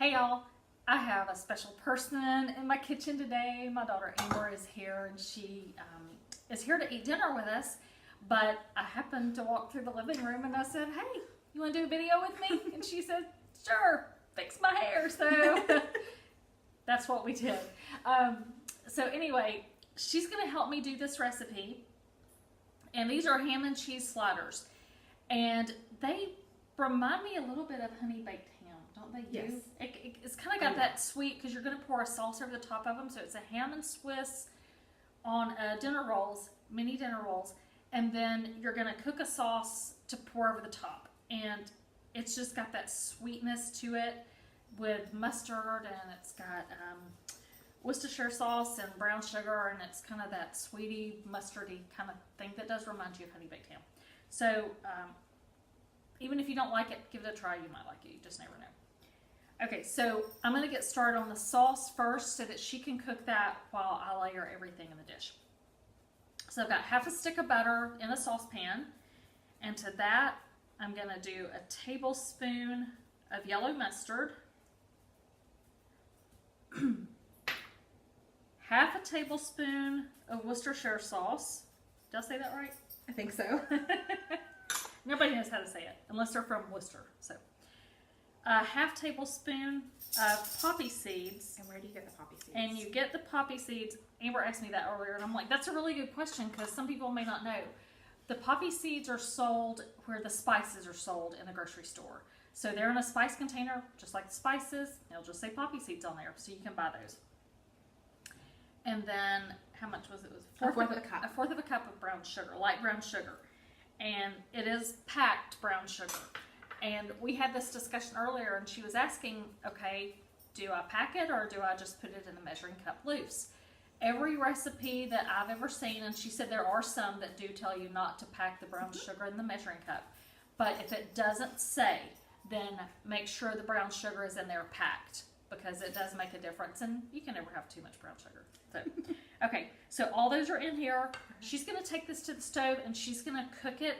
Hey y'all, I have a special person in my kitchen today. My daughter Amber is here and she is here to eat dinner with us. But I happened to walk through the living room and I said, hey, you want to do a video with me? And she said, sure, fix my hair. So that's what we did. So anyway, she's going to help me do this recipe. And these are ham and cheese sliders. And they remind me a little bit of honey baked ham, don't they? Yes. It's kind of got that sweet because you're going to pour a sauce over the top of them. So it's a ham and Swiss on dinner rolls, mini dinner rolls. And then you're going to cook a sauce to pour over the top. And it's just got that sweetness to it with mustard, and it's got Worcestershire sauce and brown sugar, and it's kind of that sweetie, mustardy kind of thing that does remind you of honey baked ham. So even if you don't like it, give it a try. You might like it. You just never know. Okay, so I'm going to get started on the sauce first so that she can cook that while I layer everything in the dish. So I've got half a stick of butter in a saucepan, and to that I'm going to do a tablespoon of yellow mustard, half a tablespoon of Worcestershire sauce. Did I say that right? I think so. Nobody knows how to say it unless they're from Worcester. So a half tablespoon of poppy seeds. And where do you get the poppy seeds? And you get the poppy seeds. Amber asked me that earlier, and I'm like, that's a really good question because some people may not know. The poppy seeds are sold where the spices are sold in the grocery store. So they're in a spice container, just like the spices. They'll just say poppy seeds on there, so you can buy those. And then, how much was it? It was a fourth of a cup. A fourth of a cup of brown sugar, light brown sugar. And it is packed brown sugar. And we had this discussion earlier, and she was asking, okay, do I pack it or do I just put it in a measuring cup loose? Every recipe that I've ever seen, and she said there are some that do tell you not to pack the brown sugar in the measuring cup. But if it doesn't say, then make sure the brown sugar is in there packed, because it does make a difference, and you can never have too much brown sugar. So, okay, so all those are in here. She's going to take this to the stove, and she's going to cook it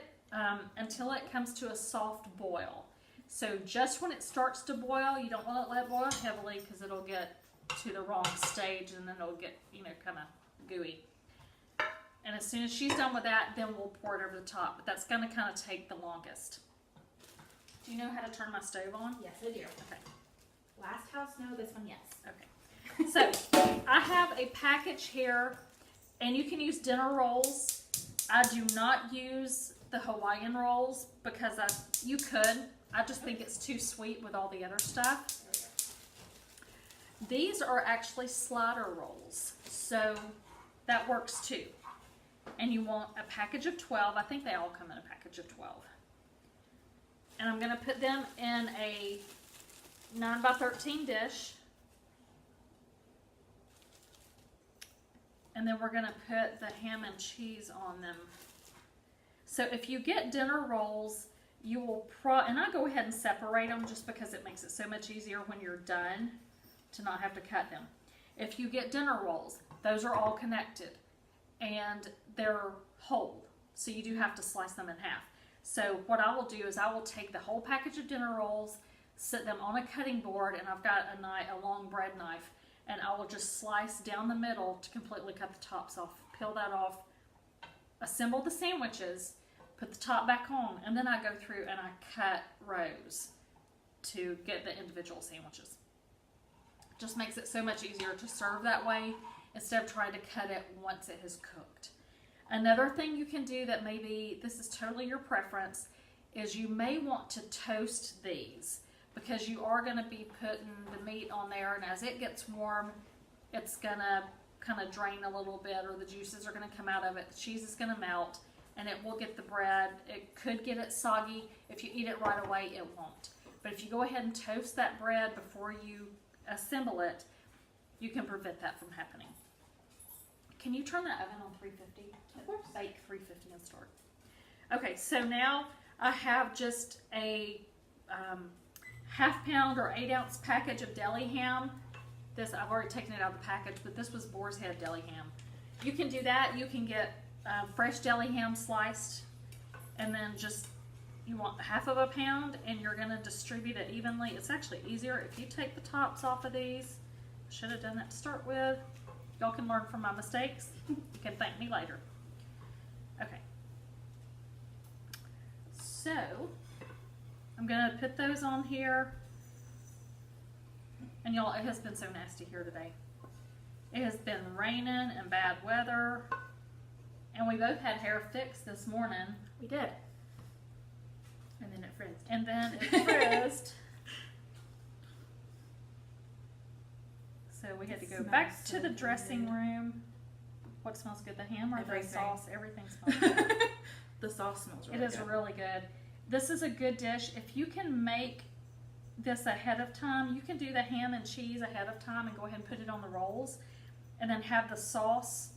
until it comes to a soft boil. So just when it starts to boil, you don't want to let it boil heavily because it'll get to the wrong stage and then it'll get, kind of gooey. And as soon as she's done with that, then we'll pour it over the top. But that's going to kind of take the longest. Do you know how to turn my stove on? Yes, I do. Okay. Last house, no. This one, yes. Okay. So I have a package here, and you can use dinner rolls. I do not use the Hawaiian rolls because you could. I just think it's too sweet with all the other stuff. These are actually slider rolls, so that works too. And you want a package of 12. I think they all come in a package of 12. And I'm going to put them in a 9 by 13 dish. And then we're going to put the ham and cheese on them. So if you get dinner rolls, you will and I go ahead and separate them just because it makes it so much easier when you're done to not have to cut them. If you get dinner rolls, those are all connected and they're whole. So you do have to slice them in half. So what I will do is I will take the whole package of dinner rolls, sit them on a cutting board, and I've got a long bread knife, and I will just slice down the middle to completely cut the tops off, peel that off, assemble the sandwiches, put the top back on, and then I go through and I cut rows to get the individual sandwiches. Just makes it so much easier to serve that way instead of trying to cut it once it has cooked. Another thing you can do that maybe this is totally your preference is you may want to toast these because you are going to be putting the meat on there, and as it gets warm, it's going to kind of drain a little bit, or the juices are going to come out of it. The cheese is going to melt, and it will get the bread. It could get it soggy. If you eat it right away, it won't. But if you go ahead and toast that bread before you assemble it, you can prevent that from happening. Can you turn that oven on 350? Of course. Bake 350 and start. Okay, so now I have just a half pound or 8 ounce package of deli ham. This, I've already taken it out of the package, but this was Boar's Head deli ham. You can do that. You can get fresh deli ham sliced and then just You want 1/2 pound, and you're going to distribute it evenly. It's actually easier if you take the tops off of these. Should have done that to start with. Y'all can learn from my mistakes. You can thank me later. Okay. So, I'm going to put those on here. And y'all, it has been so nasty here today. It has been raining and bad weather. And we both had hair fixed this morning. We did. And then it frizzed. And then it frizzed. So we had to go back to the dressing room. What smells good? The ham or the sauce? Everything smells good. The sauce smells really good. good. It is really good. This is a good dish. If you can make this ahead of time, you can do the ham and cheese ahead of time and go ahead and put it on the rolls. And then have the sauce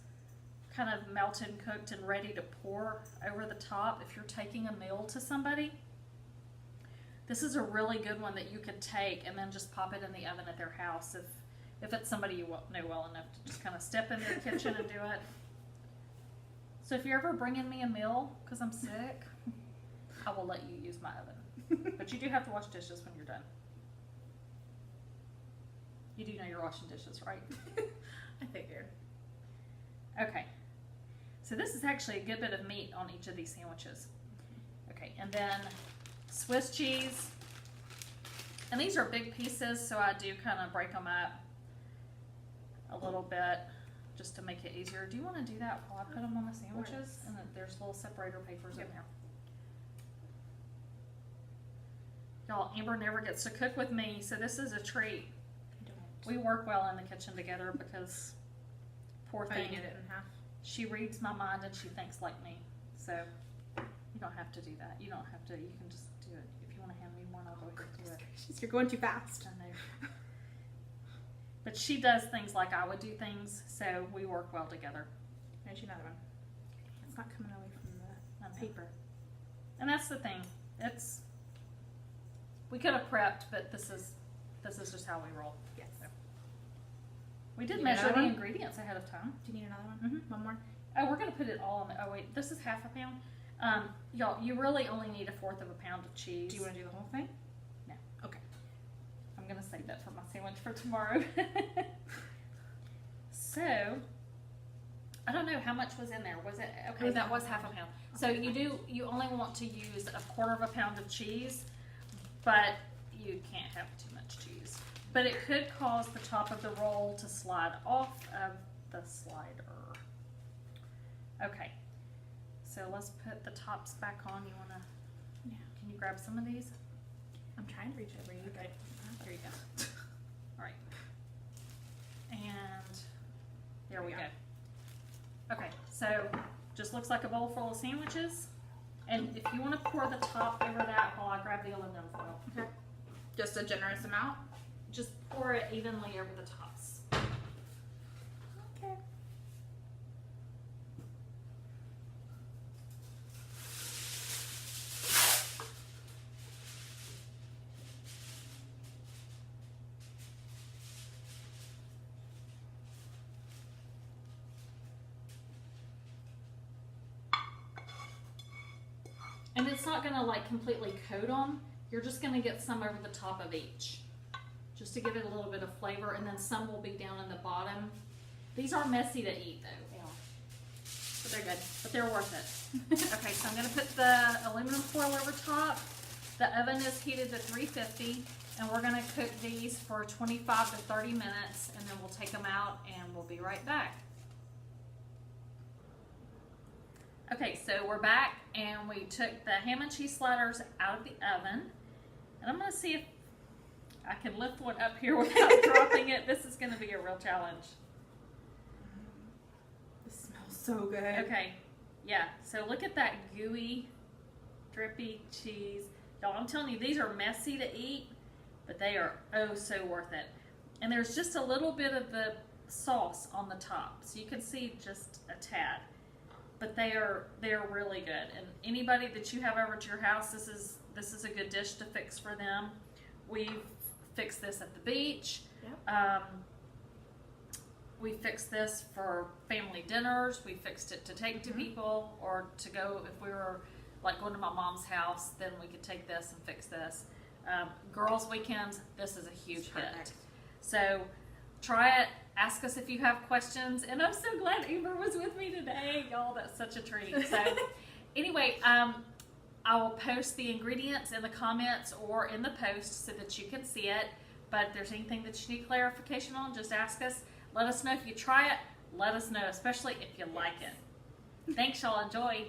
kind of melted and cooked and ready to pour over the top if you're taking a meal to somebody. This is a really good one that you could take and then just pop it in the oven at their house if it's somebody you know well enough to just kind of step in their kitchen and do it. So if you're ever bringing me a meal because I'm sick, I will let you use my oven. But you do have to wash dishes when you're done. You do know you're washing dishes, right? I figured. Okay. So this is actually a good bit of meat on each of these sandwiches. Okay, and then Swiss cheese. And these are big pieces, so I do kind of break them up a little bit just to make it easier. Do you want to do that while I put them on the sandwiches? And then there's little separator papers in there. Y'all, Amber never gets to cook with me, so this is a treat. We work well in the kitchen together because poor thing. You did it in half. She reads my mind and she thinks like me. So you don't have to do that. You don't have to. You can just do it. If you want to hand me one, I'll go ahead and do it. You're going too fast. I know. But she does things like I would do things, so we work well together. There's another one. It's not coming away from the paper. And that's the thing. We could have prepped, but this is just how we roll. Yes. So. We did You measure need the another one? ingredients ahead of time. Do you need another one? Mm-hmm. One more? Oh, we're going to put it all on the, oh wait, this is 1/2 pound. Y'all, you really only need 1/4 pound of cheese. Do you want to do the whole thing? No. Okay. I'm going to save that for my sandwich for tomorrow. So, I don't know how much was in there. Was it, okay, that was 1/2 pound. So you only want to use 1/4 pound of cheese, but you can't have too much cheese. But it could cause the top of the roll to slide off of the slider. Okay, so let's put the tops back on. You wanna? Yeah. Can you grab some of these? I'm trying to reach over you. Okay. There you go. All right. And there we go. Okay, so just looks like a bowl full of sandwiches. And if you want to pour the top over that while I grab the aluminum foil. Okay. Just a generous amount? Just pour it evenly over the tops. Okay. And it's not going to like completely coat them. You're just going to get some over the top of each. Just to give it a little bit of flavor, and then some will be down in the bottom. These are messy to eat though. Yeah. But they're good. But they're worth it. Okay, so I'm going to put the aluminum foil over top. The oven is heated to 350, and we're going to cook these for 25 to 30 minutes, and then we'll take them out, and we'll be right back. Okay, so we're back, and we took the ham and cheese sliders out of the oven, and I'm going to see if I can lift one up here without dropping it. This is going to be a real challenge. This smells so good. Okay, yeah, so look at that gooey, drippy cheese. Y'all, I'm telling you, these are messy to eat, but they are oh so worth it. And there's just a little bit of the sauce on the top, so you can see just a tad. But they're really good. And anybody that you have over to your house, this is a good dish to fix for them. We've fixed this at the beach. Yep. We fixed this for family dinners. We fixed it to take to people or to go if we were like going to my mom's house, then we could take this and fix this. Girls' weekends, this is a huge hit. So try it. Ask us if you have questions. And I'm so glad Amber was with me today. Y'all, that's such a treat. So anyway, I will post the ingredients in the comments or in the post so that you can see it. But if there's anything that you need clarification on, just ask us. Let us know if you try it. Let us know, especially if you like it. Thanks, y'all. Enjoy.